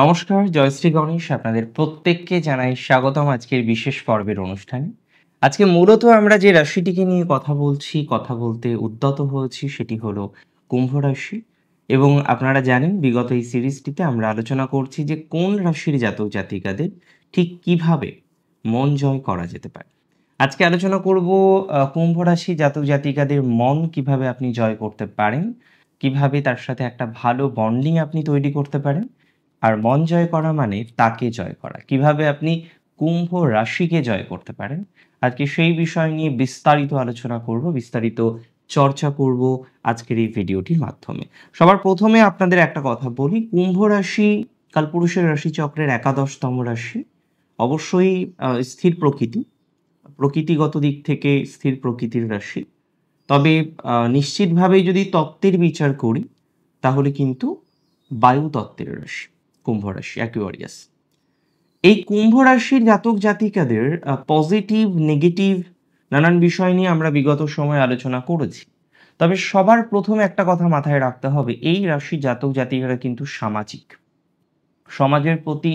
নমস্কার, জয়শ্রী গণেশ আপনাদের প্রত্যেককে জানাই স্বাগতম আজকের বিশেষ পর্বের অনুষ্ঠানে। আজকে মূলত আমরা যে রাশিটিকে নিয়ে কথা বলতে উদ্যত হয়েছি সেটি হলো কুম্ভ রাশি। এবং আপনারা জানেন বিগত এই সিরিজটিতে আমরা আলোচনা করছি যে কোন রাশির জাতক জাতিকাদের ঠিক কিভাবে মন জয় করা যেতে পারে। আজকে আলোচনা করব কুম্ভ রাশি জাতক জাতিকাদের মন কিভাবে আপনি জয় করতে পারেন, কিভাবে তার সাথে একটা ভালো বন্ডিং আপনি তৈরি করতে পারেন। আর মন জয় করা মানে তাকে জয় করা। কিভাবে আপনি কুম্ভ রাশিকে জয় করতে পারেন। আজকে সেই বিষয় নিয়ে বিস্তারিত আলোচনা করব, বিস্তারিত চর্চা করব আজকের এই ভিডিওটির মাধ্যমে। সবার প্রথমে আপনাদের একটা কথা বলি, কুম্ভ রাশি কালপুরুষের রাশিচক্রের একাদশতম রাশি। অবশ্যই স্থির প্রকৃতিগত দিক থেকে স্থির প্রকৃতির রাশি। তবে নিশ্চিতভাবেই যদি তত্ত্বের বিচার করি তাহলে কিন্তু বায়ু তত্ত্বের রাশি কুম্ভ রাশি, অ্যাকুয়ারিয়াস। এই কুম্ভ রাশির জাতক জাতিকাদের পজিটিভ নেগেটিভ নানান বিষয় নিয়ে আমরা বিগত সময় আলোচনা করেছি। তবে সবার প্রথমে একটা কথা মাথায় রাখতে হবে, এই রাশির জাতক জাতিকারা কিন্তু সামাজিক, সমাজের প্রতি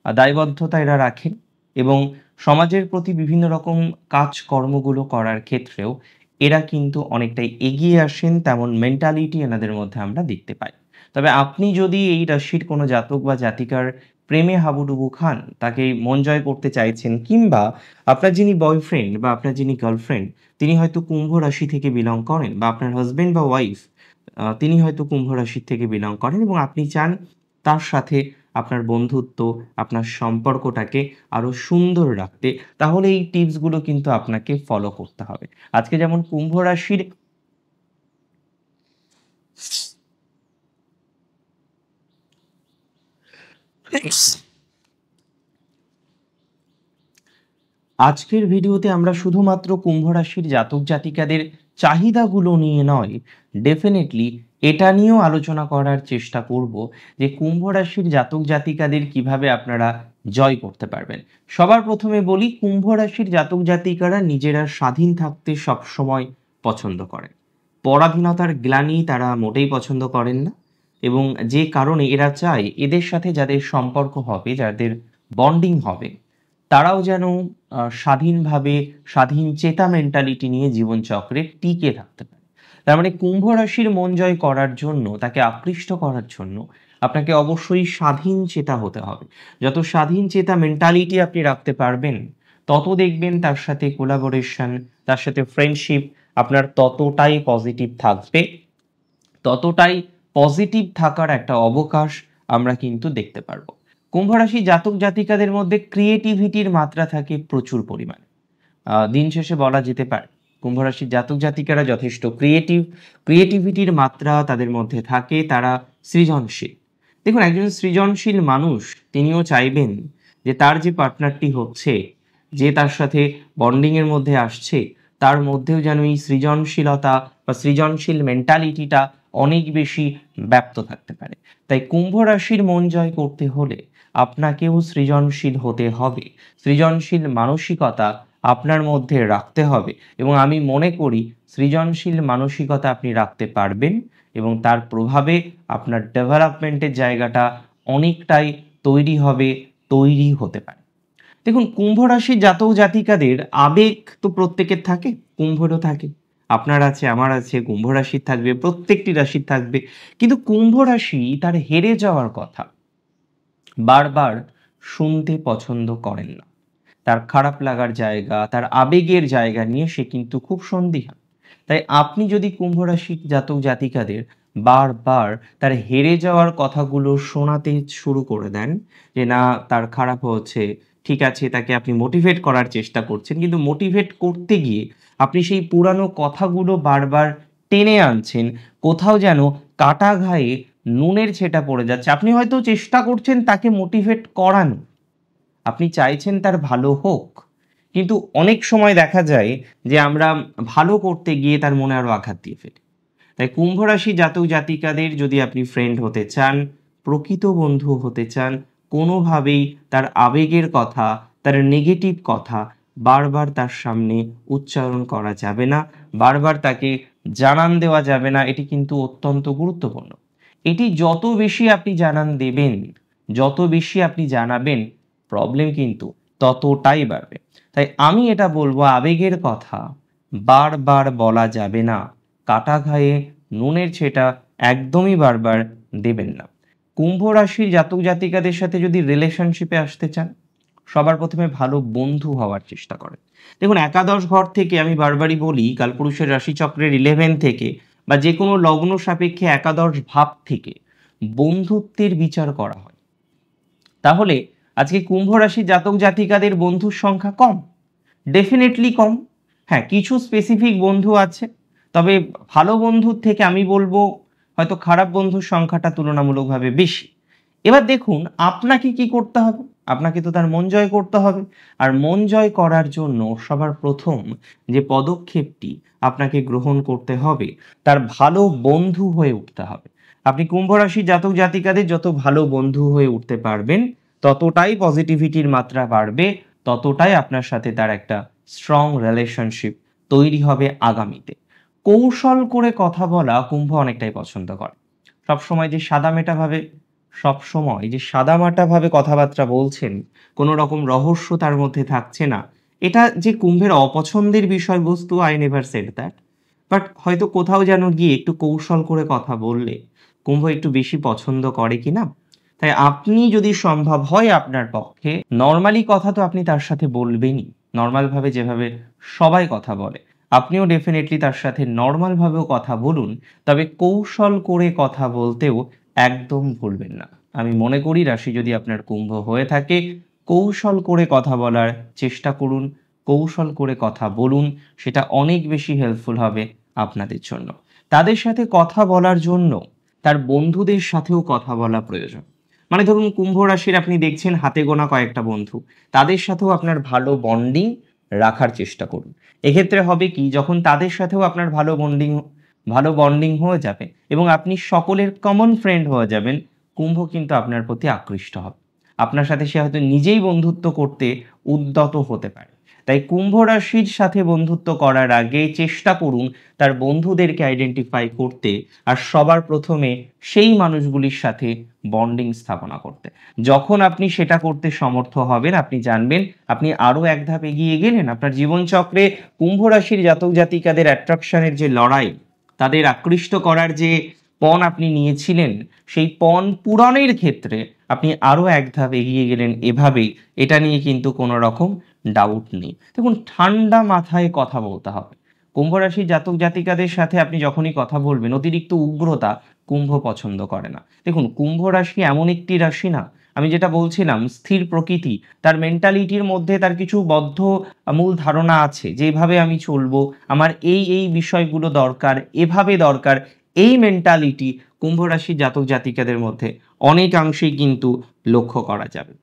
দায়বদ্ধতা এরা রাখেন এবং সমাজের প্রতি বিভিন্ন রকম কাজকর্মগুলো করার ক্ষেত্রেও এরা কিন্তু অনেকটাই এগিয়ে আসেন, তেমন মেন্টালিটি এনাদের মধ্যে আমরা দেখতে পাই। তবে আপনি যদি এই রাশির কোনো জাতক বা জাতিকার প্রেমে হাবুডুবু খান, তাকে মন জয় করতে চাইছেন, কিংবা আপনার যিনি বয়ফ্রেন্ড বা আপনার যিনি গার্লফ্রেন্ড তিনি হয়তো কুম্ভ রাশি থেকে বিলং করেন, বা আপনার হাজবেন্ড বা ওয়াইফ তিনি হয়তো কুম্ভ রাশি থেকে বিলং করেন এবং আপনি চান তার সাথে আপনার বন্ধুত্ব, আপনার সম্পর্কটাকে আরো সুন্দর রাখতে, তাহলে এই টিপসগুলো কিন্তু আপনাকে ফলো করতে হবে। আজকে যেমন কুম্ভ রাশির আজকের ভিডিওতে আমরা শুধুমাত্র কুম্ভ রাশির জাতক জাতিকাদের চাহিদাগুলো নিয়ে নয়, ডেফিনেটলি এটা নিয়েও আলোচনা করার চেষ্টা করব যে কুম্ভ রাশির জাতক জাতিকাদের কিভাবে আপনারা জয় করতে পারবেন। সবার প্রথমে বলি, কুম্ভ রাশির জাতক জাতিকারা নিজেরা স্বাধীন থাকতে সবসময় পছন্দ করেন। পরাধীনতার গ্লানি তারা মোটেই পছন্দ করেন না, এবং যে কারণে এরা চায় এদের সাথে যাদের সম্পর্ক হবে, যাদের বন্ডিং হবে, তারাও যেন স্বাধীনভাবে স্বাধীন চেতা মেন্টালিটি নিয়ে জীবনচক্রে টিকে থাকতে পারে। তার মানে কুম্ভ রাশির মন জয় করার জন্য, তাকে আকৃষ্ট করার জন্য আপনাকে অবশ্যই স্বাধীন চেতা হতে হবে। যত স্বাধীন চেতা মেন্টালিটি আপনি রাখতে পারবেন, তত দেখবেন তার সাথে কোলাবোরেশন, তার সাথে ফ্রেন্ডশিপ আপনার ততটাই পজিটিভ থাকবে, ততটাই পজিটিভ থাকার একটা অবকাশ আমরা কিন্তু দেখতে পারবো। কুম্ভ রাশি জাতক জাতিকাদের মধ্যে ক্রিয়েটিভিটির মাত্রা থাকে প্রচুর পরিমাণে। দিন শেষে বলা যেতে পারে কুম্ভ রাশির জাতক জাতিকারা যথেষ্ট ক্রিয়েটিভিটির মাত্রা তাদের মধ্যে থাকে, তারা সৃজনশীল। দেখুন, একজন সৃজনশীল মানুষ তিনিও চাইবেন যে তার যে পার্টনারটি হচ্ছে, যে তার সাথে বন্ডিং এর মধ্যে আসছে, তার মধ্যেও যেন এই সৃজনশীলতা বা সৃজনশীল মেন্টালিটিটা অনেক বেশি ব্যাপ্ত থাকতে পারে। তাই কুম্ভ রাশির মন জয় করতে হলে আপনাকেও সৃজনশীল হতে হবে, সৃজনশীল মানসিকতা আপনার মধ্যে রাখতে হবে। এবং আমি মনে করি সৃজনশীল মানসিকতা আপনি রাখতে পারবেন এবং তার প্রভাবে আপনার ডেভেলপমেন্টের জায়গাটা অনেকটাই তৈরি হতে পারে। দেখুন, কুম্ভ রাশির জাতক জাতিকাদের আবেগ তো প্রত্যেকের থাকে, কুম্ভেরও থাকে, আপনার আছে, আমার আছে, কুম্ভ রাশির থাকবে, প্রত্যেকটি রাশির থাকবে। কিন্তু কুম্ভ রাশি তার হেরে যাওয়ার কথা বারবার শুনতে পছন্দ করেন না। তার খারাপ লাগার জায়গা, তার আবেগের জায়গা নিয়ে সে কিন্তু খুব সন্দিহান। তাই আপনি যদি কুম্ভ রাশির জাতক জাতিকাদের বারবার তার হেরে যাওয়ার কথাগুলো শোনাতে শুরু করে দেন, যে না তার খারাপ হচ্ছে, ঠিক আছে, তাকে আপনি মোটিভেট করার চেষ্টা করছেন, কিন্তু মোটিভেট করতে গিয়ে আপনি সেই পুরানো কথাগুলো বারবার টেনে আনছেন, কোথাও যেন কাটা ঘায়ে নুনের ছেটা পড়ে যাচ্ছে। আপনি হয়তো চেষ্টা করছেন তাকে মোটিভেট করানো, আপনি চাইছেন তার ভালো হোক, কিন্তু অনেক সময় দেখা যায় যে আমরা ভালো করতে গিয়ে তার মনে আরো আঘাত দিয়ে ফেলি। তাই কুম্ভ রাশি জাতক জাতিকাদের যদি আপনি ফ্রেন্ড হতে চান, প্রকৃত বন্ধু হতে চান, কোনোভাবেই তার আবেগের কথা, তার নেগেটিভ কথা বারবার তার সামনে উচ্চারণ করা যাবে না, বারবার তাকে জানান দেওয়া যাবে না। এটি কিন্তু অত্যন্ত গুরুত্বপূর্ণ। এটি যত বেশি আপনি জানান দেবেন, যত বেশি আপনি জানাবেন প্রবলেম কিন্তু ততটাই বাড়বে। তাই আমি এটা বলবো, আবেগের কথা বারবার বলা যাবে না। কাটা ঘায়ে নুনের ছেটা একদমই বারবার দেবেন না। কুম্ভ রাশির জাতক জাতিকাদের সাথে যদি রিলেশনশিপে আসতে চান, সবার প্রথমে ভালো বন্ধু হওয়ার চেষ্টা করেন। দেখুন, একাদশ ঘর থেকে আমি বারবারই বলি, কালপুরুষের রাশিচক্রের 11 থেকে বা যে কোনো লগ্ন সাপেক্ষে একাদশ ভাব থেকে বন্ধুত্বের বিচার করা হয়। তাহলে আজকে কুম্ভ রাশির জাতক জাতিকাদের বন্ধুর সংখ্যা কম, ডেফিনেটলি কম। হ্যাঁ, কিছু স্পেসিফিক বন্ধু আছে, তবে ভালো বন্ধুর থেকে আমি বলবো হয়তো খারাপ বন্ধুর সংখ্যাটা তুলনামূলকভাবে বেশি। এবার দেখুন, আপনাকে কি করতে হবে? আপনাকে তো তার মন জয় করতে হবে। আর মন জয় করার জন্য সবার প্রথম যে পদক্ষেপটি আপনাকে গ্রহণ করতে হবে, তার ভালো বন্ধু হয়ে উঠতে হবে। আপনি কুম্ভ রাশির জাতক জাতিকাদের যত ভালো বন্ধু হয়ে উঠতে পারবেন, ততটাই পজিটিভিটির মাত্রা বাড়বে, ততটাই আপনার সাথে তার একটা স্ট্রং রিলেশনশিপ তৈরি হবে আগামীতে। কৌশল করে কথা বলা কুম্ভ অনেকটাই পছন্দ করে। সবসময় যে সাদামাটাভাবে সবসময় যে সাদামাটাভাবে কথাবার্তা বলছেন, কোনো রকম রহস্য তার মধ্যে থাকছে না, এটা যে কুম্ভের অপছন্দের বিষয়বস্তু, I never said that. But হয়তো কোথাও যেন গিয়ে একটু কৌশল করে কথা বললে কুম্ভ একটু বেশি পছন্দ করে কিনা। তাই আপনি যদি সম্ভব হয় আপনার পক্ষে, নর্মালি কথা তো আপনি তার সাথে বলবেনই, নর্মালভাবে যেভাবে সবাই কথা বলে আপনিও ডেফিনেটলি তার সাথে নর্মালভাবেও কথা বলুন। তবে কৌশল করে কথা বলতেও একদম ভুলবেন না। আমি মনে করি রাশি যদি আপনার কুম্ভ হয়ে থাকে, কৌশল করে কথা বলার চেষ্টা করুন, কৌশল করে কথা বলুন, সেটা অনেক বেশি হেল্পফুল হবে আপনাদের জন্য। তাদের সাথে কথা বলার জন্য তার বন্ধুদের সাথেও কথা বলা প্রয়োজন। মানে ধরুন, কুম্ভ রাশির আপনি দেখছেন হাতে গোনা কয়েকটা বন্ধু, তাদের সাথেও আপনার ভালো বন্ডিং রাখার চেষ্টা করুন। এক্ষেত্রে হবে কি, যখন তাদের সাথেও আপনার ভালো বন্ডিং হয়ে যাবে এবং আপনি সকলের কমন ফ্রেন্ড হয়ে যাবেন, কুম্ভ কিন্তু আপনার প্রতি আকৃষ্ট হবে। আপনার সাথে সে হয়তো নিজেই বন্ধুত্ব করতে উদ্যত হতে পারে। তাই কুম্ভ রাশির সাথে বন্ধুত্ব করার আগে চেষ্টা করুন তার বন্ধুদেরকে আইডেন্টিফাই করতে, আর সবার প্রথমে সেই মানুষগুলির সাথে বন্ডিং স্থাপনা করতে। যখন আপনি সেটা করতে সমর্থ হবেন, আপনি জানবেন আপনি আরো এক ধাপ এগিয়ে গেলেন। আপনার জীবনচক্রে কুম্ভ রাশির জাতক জাতিকাদের অ্যাট্রাকশনের যে লড়াই, তাদের আকৃষ্ট করার যে পণ আপনি নিয়েছিলেন, সেই পণ পূরণের ক্ষেত্রে আপনি আরো এক ধাপ এগিয়ে গেলেন এভাবেই। এটা নিয়ে কিন্তু কোনো রকম ডাউট নেই। দেখুন, ঠান্ডা মাথায় কথা বলতে হবে। কুম্ভ রাশির জাতক জাতিকাদের সাথে আপনি যখনই কথা বলবেন, অতিরিক্ত উগ্রতা কুম্ভ পছন্দ করে না। দেখুন, কুম্ভ রাশি এমন একটি রাশি না, আমি যেটা বলছিলাম স্থির প্রকৃতি, তার মেন্টালিটির মধ্যে তার কিছু বদ্ধ মূল ধারণা আছে, যেভাবে আমি চলবো, আমার এই বিষয়গুলো দরকার, এভাবে দরকার। এই মেন্টালিটি কুম্ভ রাশির জাতক জাতিকাদের মধ্যে অনেকাংশেই কিন্তু লক্ষ্য করা যাবে।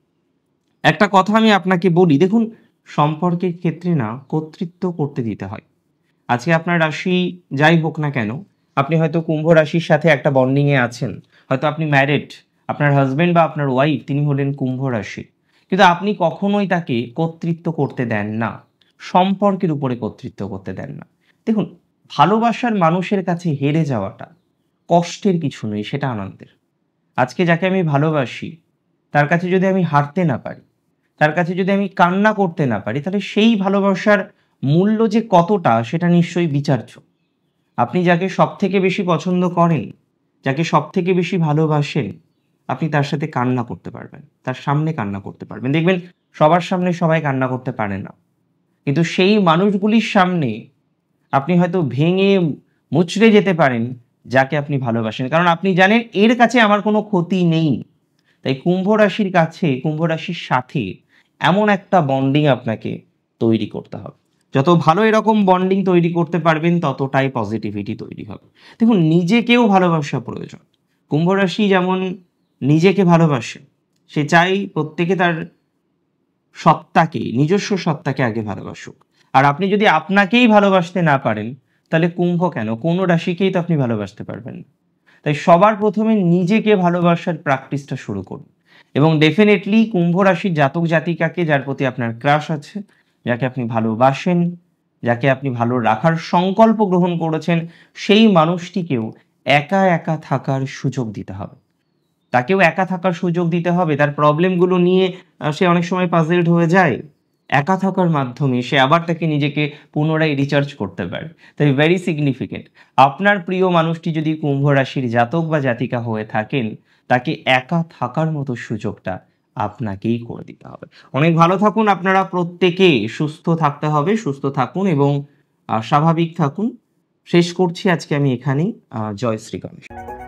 একটা কথা আমি আপনাকে বলি, দেখুন, সম্পর্কের ক্ষেত্রে না কর্তৃত্ব করতে দিতে হয়। আজকে আপনার রাশি যাই হোক না কেন, আপনি হয়তো কুম্ভ রাশির সাথে একটা বন্ডিংয়ে আছেন, হয়তো আপনি ম্যারিড, আপনার হাজবেন্ড বা আপনার ওয়াইফ তিনি হলেন কুম্ভ রাশি, কিন্তু আপনি কখনোই তাকে কর্তৃত্ব করতে দেন না, সম্পর্কের উপরে কর্তৃত্ব করতে দেন না। দেখুন, ভালোবাসার মানুষের কাছে হেরে যাওয়াটা কষ্টের কিছু নয়, সেটা আনন্দের। আজকে যাকে আমি ভালোবাসি, তার কাছে যদি আমি হারতে না পারি, তার কাছে যদি আমি কান্না করতে না পারি, তাহলে সেই ভালোবাসার মূল্য যে কতটা সেটা নিশ্চয়ই বিচার্য। আপনি যাকে সবথেকে বেশি পছন্দ করেন, যাকে সবথেকে বেশি ভালোবাসেন, আপনি তার সাথে কান্না করতে পারবেন, তার সামনে কান্না করতে পারবেন। দেখবেন সবার সামনে সবাই কান্না করতে পারে না, কিন্তু সেই মানুষগুলির সামনে আপনি হয়তো ভেঙে মুচড়ে যেতে পারেন যাকে আপনি ভালোবাসেন, কারণ আপনি জানেন এর কাছে আমার কোনো ক্ষতি নেই। তাই কুম্ভ রাশির কাছে, কুম্ভ রাশির সাথে এমন একটা বন্ডিং আপনাকে তৈরি করতে হবে। যত ভালো এরকম বন্ডিং তৈরি করতে পারবেন, ততটাই পজিটিভিটি তৈরি হবে। দেখুন, নিজেকেও ভালোবাসা প্রয়োজন। কুম্ভ রাশি যেমন নিজেকে ভালোবাসে, সে চাই প্রত্যেকে তার সত্তাকে, নিজস্ব সত্তাকে আগে ভালোবাসুক। আর আপনি যদি আপনাকেই ভালোবাসতে না পারেন, তাহলে কুম্ভ কেন, কোনো রাশিকেই তো আপনি ভালোবাসতে পারবেন না। তাই সবার প্রথমে নিজেকে ভালোবাসার প্র্যাকটিসটা শুরু করুন। এবং ডেফিনেটলি কুম্ভ রাশির জাতক জাতিকাকে, যার প্রতি আপনার ক্রাশ আছে, যাকে আপনি ভালোবাসেন, যাকে আপনি ভালো রাখার সংকল্প গ্রহণ করেছেন, সেই মানুষটিকেও একা একা থাকার সুযোগ দিতে হবে। তাকেও একা থাকার সুযোগ দিতে হবে। তার প্রবলেমগুলো নিয়ে সে অনেক সময় পাজলড হয়ে যায়। একা থাকার মাধ্যমে সে আবার তাকে নিজেকে পুনরায় রিচার্জ করতে পারে। তাই ভেরি সিগনিফিক্যান্ট। আপনার প্রিয় মানুষটি যদি কুম্ভ রাশির জাতক বা জাতিকা হয়ে থাকেন, তাকে একা থাকার মতো সুযোগটা আপনাকেই করে দিতে হবে। অনেক ভালো থাকুন আপনারা প্রত্যেকে, সুস্থ থাকতে হবে, সুস্থ থাকুন এবং স্বাভাবিক থাকুন। শেষ করছি আজকে আমি এখানেই। জয় শ্রী গণেশ।